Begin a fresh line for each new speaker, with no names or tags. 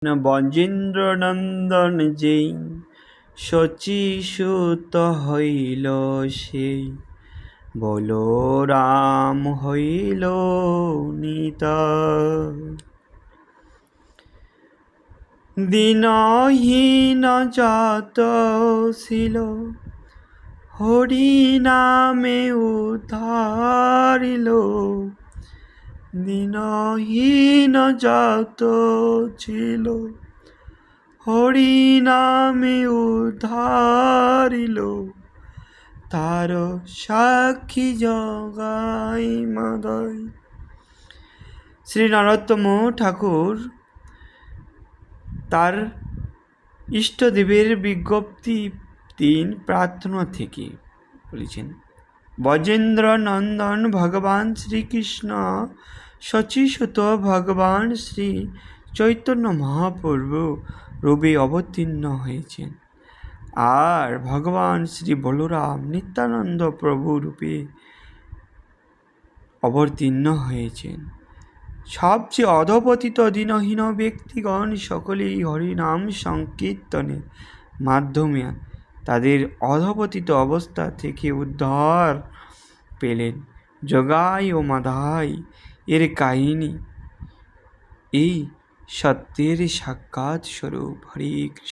বজেন্দ্র নন্দন যেই শচীসুত হইল সেই, বলরাম হইল নিতাই। দীনহীন যত ছিল হরি নামে উদ্ধারিল, দীনহীন যত ছিল হরি নামে উদ্ধারিল, তার সাক্ষী জগাই মাদাই। শ্রী নরোত্তম ঠাকুর তার ইষ্টদেবের বিজ্ঞপ্তি 3 প্রার্থনা থেকে বলেছেন। বজেন্দ্র নন্দন ভগবান শ্রীকৃষ্ণ শচীসুত ভগবান শ্রী চৈতন্য মহাপ্রভু রূপে অবতীর্ণ হয়েছেন, আর ভগবান শ্রী বলরাম নিত্যানন্দ প্রভু রূপে অবতীর্ণ হয়েছেন। সবচেয়ে অধপতিত দীনহীন ব্যক্তিগণ সকলেই হরিনাম সংকীর্তনের মাধ্যমে তাদের অধপতিত অবস্থা থেকে উদ্ধার পেলেন। জগাই ও মাদাই এর কাহিনী এই সত্যের সাক্ষাৎ স্বরূপ। হরে কৃষ্ণ।